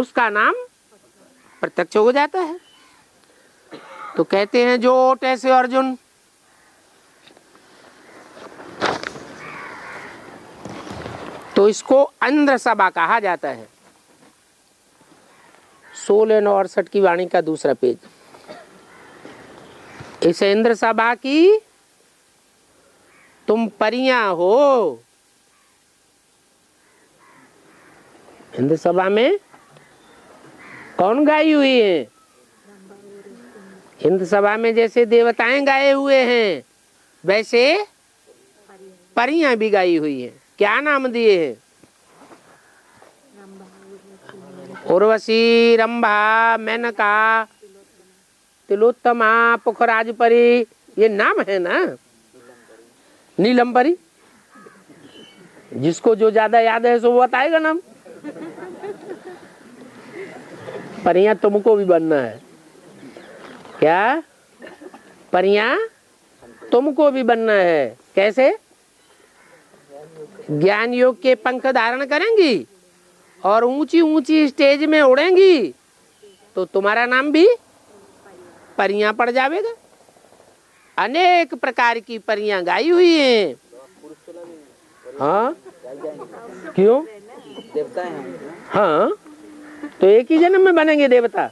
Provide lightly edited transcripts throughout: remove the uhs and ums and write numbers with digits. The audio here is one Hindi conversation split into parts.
उसका नाम प्रत्यक्ष हो जाता है। तो कहते हैं जो ओट ऐसे अर्जुन, तो इसको इंद्र सभा कहा जाता है। 1668 की वाणी का दूसरा पेज। इस इंद्र सभा की तुम परियां हो। इंद्र सभा में कौन गाई हुई है? इंद्र सभा में जैसे देवताएं गाए हुए हैं वैसे परियां भी गाई हुई हैं। क्या नाम दिए हैं? उर्वशी, रंभा, मेनका, तिलोत्तमा, पुखराज परी, ये नाम है ना। नीलम परी, जिसको जो ज्यादा याद है सो वो बताएगा नाम। परियां तुमको भी बनना है क्या? परियां तुमको भी बनना है। कैसे? ज्ञान योग के पंख धारण करेंगी और ऊंची ऊंची स्टेज में उड़ेंगी तो तुम्हारा नाम भी परियां पड़ जाएगा। अनेक प्रकार की परियां गाई हुई हैं। हाँ, क्यों? देवता हैं। हाँ, तो एक ही जन्म में बनेंगे देवता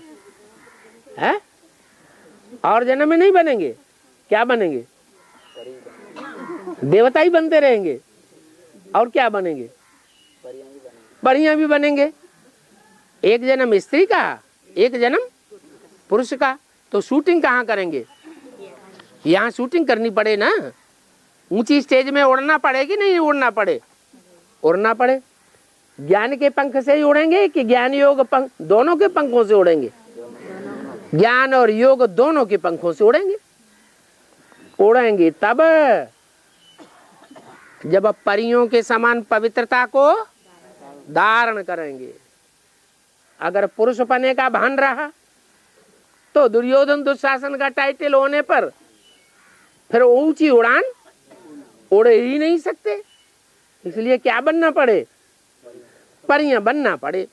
है? और जन्म में नहीं बनेंगे। क्या बनेंगे? देवता ही बनते रहेंगे। और क्या बनेंगे? परियां भी बनेंगे। एक जन्म स्त्री का, एक जन्म पुरुष का। तो शूटिंग कहाँ करेंगे? यहाँ शूटिंग करनी पड़े ना। ऊंची स्टेज में उड़ना पड़ेगी, नहीं उड़ना पड़े? उड़ना पड़े। ज्ञान के पंख से ही उड़ेंगे कि ज्ञान योग पंख, दोनों के पंखों से उड़ेंगे? ज्ञान और योग दोनों के पंखों से उड़ेंगे। उड़ेंगे तब जब परियों के समान पवित्रता को धारण करेंगे। अगर पुरुष पने का भान रहा तो दुर्योधन दुशासन का टाइटल होने पर फिर ऊंची उड़ान उड़ ही नहीं सकते। इसलिए क्या बनना पड़े? परियां बनना पड़े।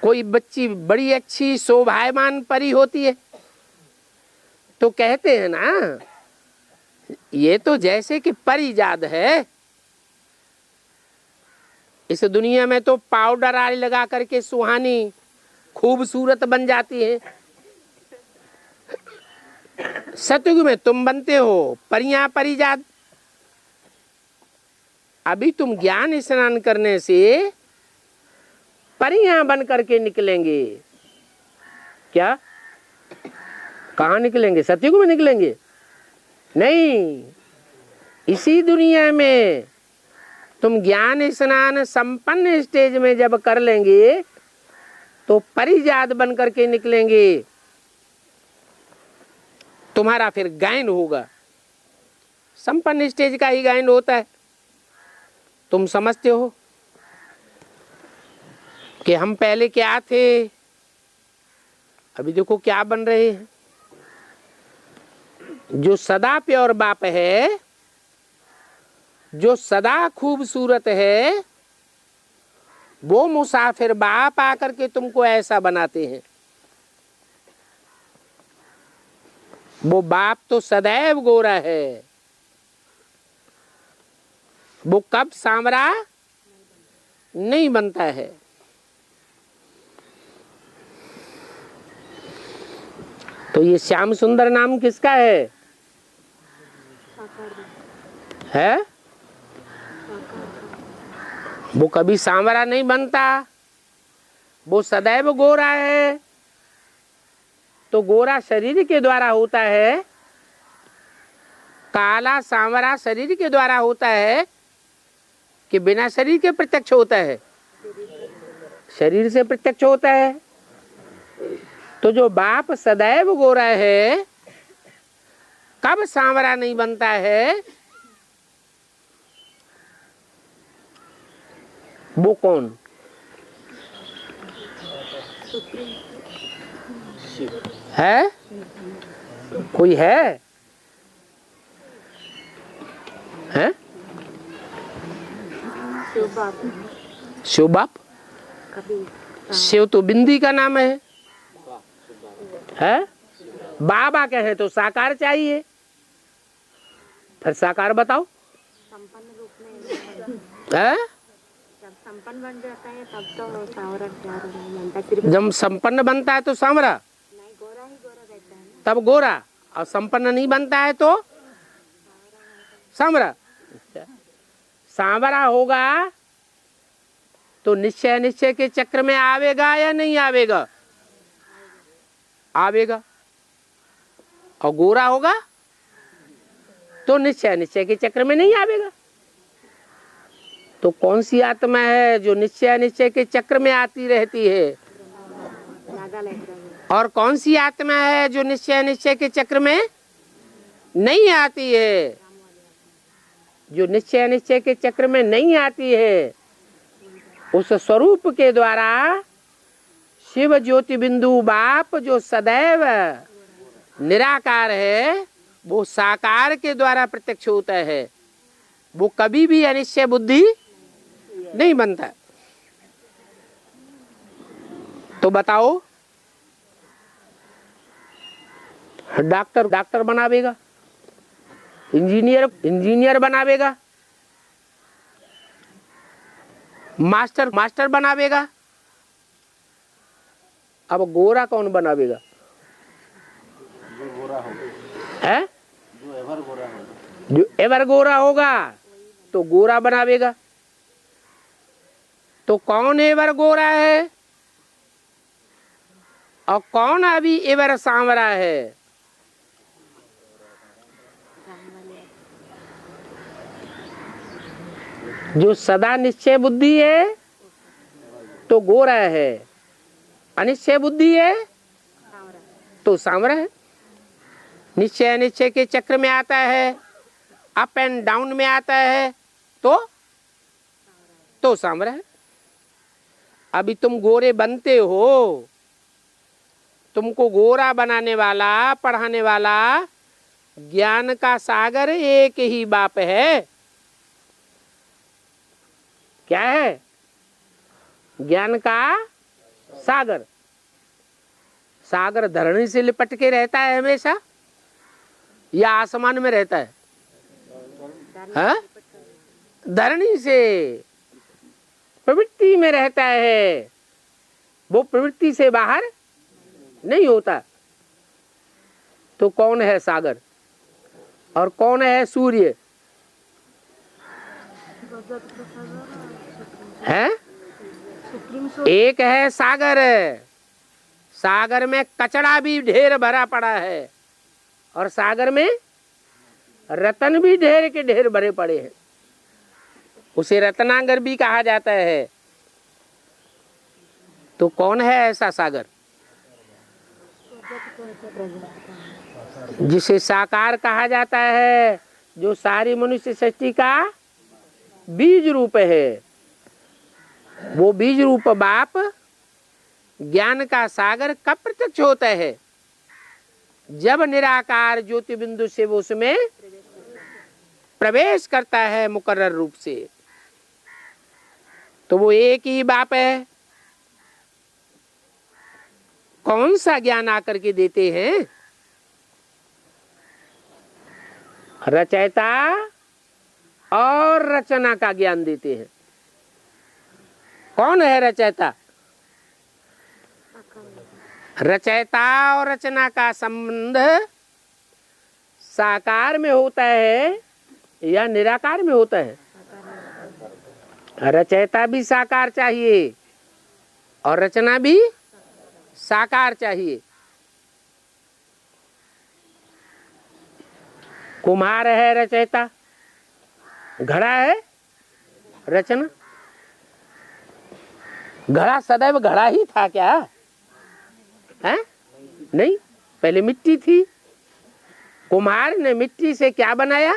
कोई बच्ची बड़ी अच्छी शोभायमान परी होती है तो कहते हैं ना, ये तो जैसे कि परिजाद है। इस दुनिया में तो पाउडर आदि लगा करके सुहानी खूबसूरत बन जाती है। सतयुग में तुम बनते हो परियां परिजात। अभी तुम ज्ञान स्नान करने से परियां बन करके निकलेंगे। क्या? कहाँ निकलेंगे? सतयुग में निकलेंगे? नहीं, इसी दुनिया में तुम ज्ञान स्नान संपन्न स्टेज में जब कर लेंगे तो परिजात बन करके निकलेंगे। तुम्हारा फिर गायन होगा। संपन्न स्टेज का ही गायन होता है। तुम समझते हो कि हम पहले क्या थे, अभी देखो क्या बन रहे हैं। जो सदा प्योर बाप है, जो सदा खूबसूरत है, वो मुसाफिर बाप आकर के तुमको ऐसा बनाते हैं। वो बाप तो सदैव गोरा है। वो कब सांवरा नहीं बनता है। तो ये श्याम सुंदर नाम किसका है? है? वो कभी सांवरा नहीं बनता। वो सदैव गोरा है। तो गोरा शरीर के द्वारा होता है, काला सांवरा शरीर के द्वारा होता है कि बिना शरीर के प्रत्यक्ष होता है? शरीर से प्रत्यक्ष होता है। तो जो बाप सदैव गोरा है कब सांवरा नहीं बनता है? वो कौन है? कोई है? हैं? शिव बाप। शिव तो बिंदी का नाम है? बाबा कहे तो साकार चाहिए, फिर साकार बताओ। संपन्न रूप में है? जब संपन्न बन जाता है तब तो सांवरा बनता है। जब संपन्न बनता है तो सांवरा, नहीं गोरा ही गोरा रहता है ना। तब गोरा, और संपन्न नहीं बनता है तो सांवरा। सांवरा होगा तो निश्चय निश्चय के चक्र में आवेगा या नहीं आवेगा? आवेगा। और गोरा होगा तो निश्चय निश्चय के चक्र में नहीं आवेगा। तो कौन सी आत्मा है जो निश्चय निश्चय के चक्र में आती रहती है, और कौन सी आत्मा है जो निश्चय निश्चय के चक्र में नहीं आती है? जो निश्चय निश्चय के चक्र में नहीं आती है, उस स्वरूप के द्वारा शिव ज्योति बिंदु बाप जो सदैव निराकार है, वो साकार के द्वारा प्रत्यक्ष होता है। वो कभी भी अनिश्चय बुद्धि नहीं बनता। तो बताओ, डॉक्टर बनावेगा, इंजीनियर बनावेगा, मास्टर बनावेगा। अब गोरा कौन बनावेगा? जो गोरा होगा, है जो एवर गोरा होगा, तो गोरा बनावेगा। तो कौन एवर गोरा है और कौन अभी एवर सांवरा है? जो सदा निश्चय बुद्धि है तो गोरा है, अनिश्चय बुद्धि है तो सांवरा है। निश्चय निश्चय के चक्र में आता है, अप एंड डाउन में आता है तो सांवरा है। अभी तुम गोरे बनते हो, तुमको गोरा बनाने वाला, पढ़ाने वाला ज्ञान का सागर एक ही बाप है। क्या है? ज्ञान का सागर। सागर धरणी से लिपट के रहता है हमेशा या आसमान में रहता है? हाँ? धरणी से, प्रवृत्ति में रहता है। वो प्रवृत्ति से बाहर नहीं होता। तो कौन है सागर और कौन है सूर्य? है? एक है सागर, सागर में कचड़ा भी ढेर भरा पड़ा है और सागर में रतन भी ढेर के ढेर भरे पड़े हैं। उसे रत्नागर भी कहा जाता है। तो कौन है ऐसा सागर जिसे साकार कहा जाता है, जो सारी मनुष्य सृष्टि का बीज रूप है? वो बीज रूप बाप ज्ञान का सागर कब प्रत्यक्ष होता है? जब निराकार ज्योति बिंदु से वो उसमें प्रवेश करता है मुकर्रर रूप से। तो वो एक ही बाप है। कौन सा ज्ञान आकर के देते हैं? रचयिता और रचना का ज्ञान देते हैं। कौन है रचयिता? रचयिता और रचना का संबंध साकार में होता है या निराकार में होता है? रचयिता भी साकार चाहिए और रचना भी साकार चाहिए। कुम्हार है रचयिता, घड़ा है रचना। घड़ा सदैव घड़ा ही था क्या? है? नहीं, पहले मिट्टी थी। कुम्हार ने मिट्टी से क्या बनाया?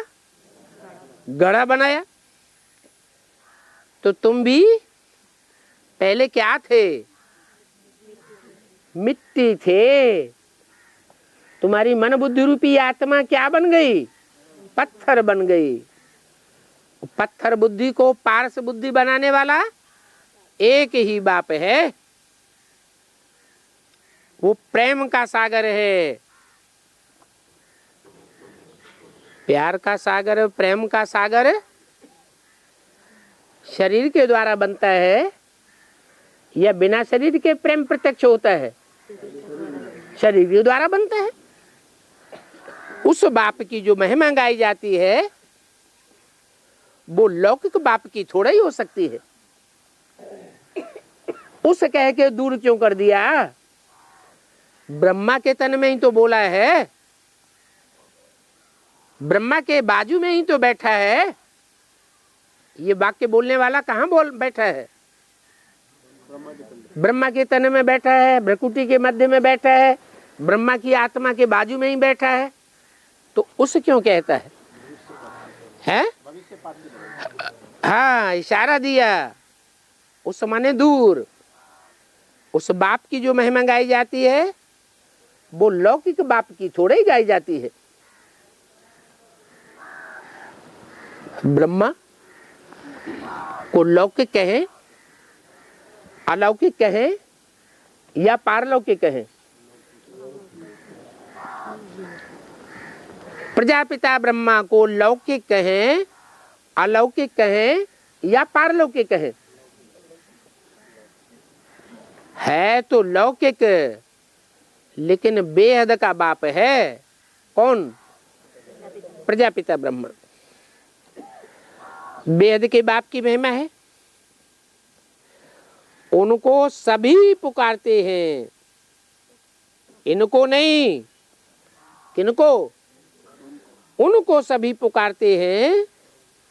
घड़ा बनाया। तो तुम भी पहले क्या थे? मिट्टी थे। तुम्हारी मन बुद्धि रूपी आत्मा क्या बन गई? पत्थर बन गई। पत्थर बुद्धि को पारस बुद्धि बनाने वाला एक ही बाप है, वो प्रेम का सागर है, प्यार का सागर, प्रेम का सागर शरीर के द्वारा बनता है या बिना शरीर के प्रेम प्रत्यक्ष होता है? शरीर के द्वारा बनता है। उस बाप की जो महिमा गाई जाती है वो लौकिक बाप की थोड़ा ही हो सकती है। उस कह के दूर क्यों कर दिया? ब्रह्मा के तन में ही तो बोला है, ब्रह्मा के बाजू में ही तो बैठा है। ये वाक्य बोलने वाला कहाँ बोल बैठा है? ब्रह्मा के तन में बैठा है, भ्रकुटी के मध्य में बैठा है, ब्रह्मा की आत्मा के बाजू में ही बैठा है। तो उस क्यों कहता है? हैं? हाँ, इशारा दिया। उस माने दूर। उस बाप की जो महिमा गाई जाती है वो लौकिक बाप की थोड़ा ही गाई जाती है। ब्रह्मा को लौकिक कहें, अलौकिक कहें या पारलौकिक कहें? प्रजापिता ब्रह्मा को लौकिक कहें, अलौकिक कहें या पारलौकिक कहें? है तो लौकिक, लेकिन बेहद का बाप है। कौन? प्रजापिता ब्रह्मा। बेहद के बाप की महिमा है। उनको सभी पुकारते हैं, इनको नहीं। किनको? उनको सभी पुकारते हैं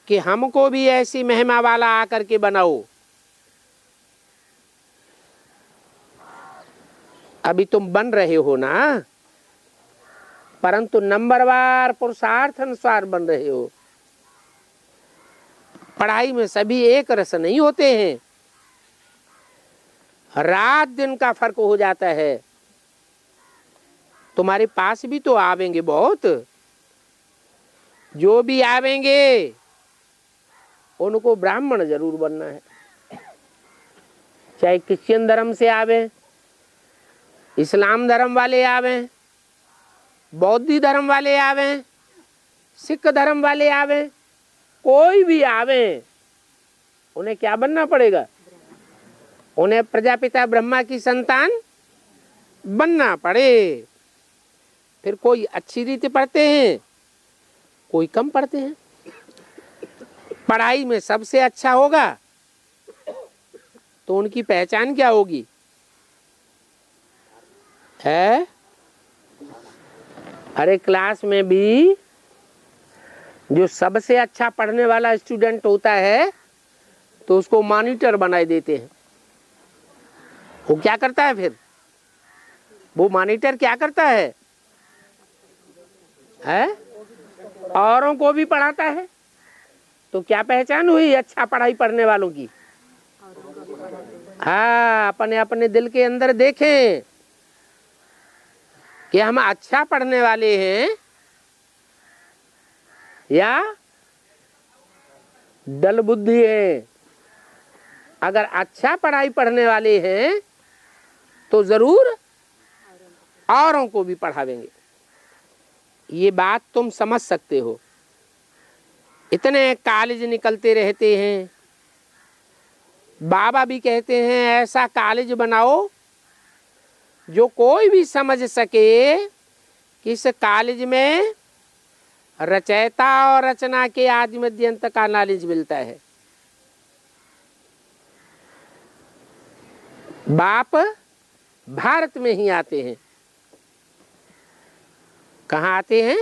कि हमको भी ऐसी महिमा वाला आकर के बनाओ। अभी तुम बन रहे हो ना, परंतु नंबरवार पुरुषार्थ अनुसार बन रहे हो। पढ़ाई में सभी एक रस नहीं होते हैं, रात दिन का फर्क हो जाता है। तुम्हारे पास भी तो आवेंगे बहुत, जो भी आवेंगे उनको ब्राह्मण जरूर बनना है। चाहे क्रिश्चियन धर्म से आवे, इस्लाम धर्म वाले आवे, बौद्ध धर्म वाले आवे, सिख धर्म वाले आवे, कोई भी आवे, उन्हें क्या बनना पड़ेगा? उन्हें प्रजापिता ब्रह्मा की संतान बनना पड़े। फिर कोई अच्छी रीति पढ़ते हैं, कोई कम पढ़ते हैं। पढ़ाई में सबसे अच्छा होगा तो उनकी पहचान क्या होगी? है? अरे क्लास में भी जो सबसे अच्छा पढ़ने वाला स्टूडेंट होता है तो उसको मॉनिटर बनाए देते हैं। वो क्या करता है फिर? वो मॉनिटर क्या करता है? औरों को भी पढ़ाता है। तो क्या पहचान हुई अच्छा पढ़ाई पढ़ने वालों की? हाँ, अपने अपने दिल के अंदर देखें कि हम अच्छा पढ़ने वाले हैं या दल बुद्धि है। अगर अच्छा पढ़ाई पढ़ने वाले हैं तो जरूर औरों को भी पढ़ावेंगे। ये बात तुम समझ सकते हो। इतने कॉलेज निकलते रहते हैं, बाबा भी कहते हैं ऐसा कॉलेज बनाओ जो कोई भी समझ सके कि इस कॉलेज में रचयिता और रचना के आदि मध्य अंत का नॉलेज मिलता है। बाप भारत में ही आते हैं। कहाँ आते हैं?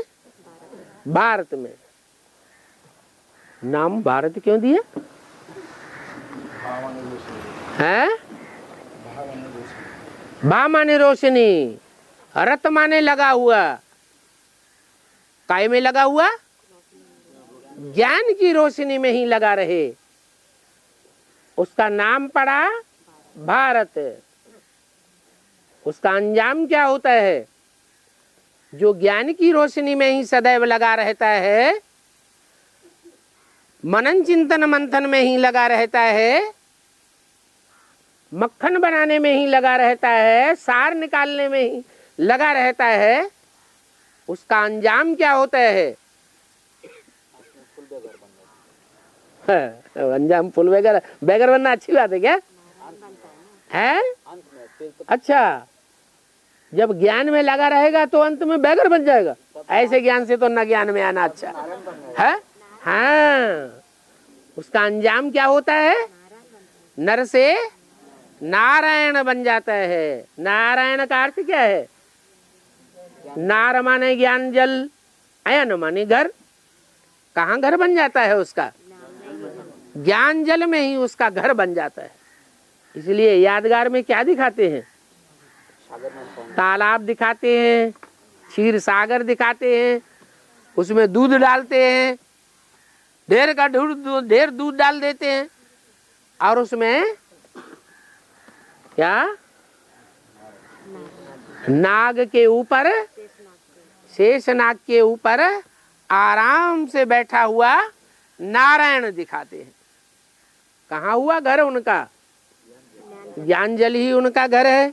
भारत में। नाम भारत क्यों दिया है? भा माने रोशनी, रत माने लगा हुआ। काय में लगा हुआ? ज्ञान की रोशनी में ही लगा रहे। उसका नाम पड़ा भारत। उसका अंजाम क्या होता है? जो ज्ञान की रोशनी में ही सदैव लगा रहता है, मनन चिंतन मंथन में ही लगा रहता है, मक्खन बनाने में ही लगा रहता है, सार निकालने में ही लगा रहता है, उसका अंजाम क्या होता है? अंजाम फुल बेगर बेगर बनना अच्छी बात है क्या है? अच्छा, जब ज्ञान में लगा रहेगा तो अंत में बेगर बन जाएगा। ऐसे ज्ञान से तो न ज्ञान में आना अच्छा है। हाँ, उसका अंजाम क्या होता है? नर से नारायण बन जाता है। नारायण का अर्थ क्या है? नार माने ज्ञान जल, अयन माने घर। कहाँ घर बन जाता है उसका? ज्ञान जल में ही उसका घर बन जाता है। इसलिए यादगार में क्या दिखाते हैं? तालाब दिखाते हैं, क्षीर सागर दिखाते हैं, उसमें दूध डालते हैं, ढेर दूध डाल देते हैं, और उसमें क्या नाग के ऊपर, शेष नाग के ऊपर आराम से बैठा हुआ नारायण दिखाते हैं। कहाँ हुआ घर उनका? ज्ञान जल ही उनका घर है।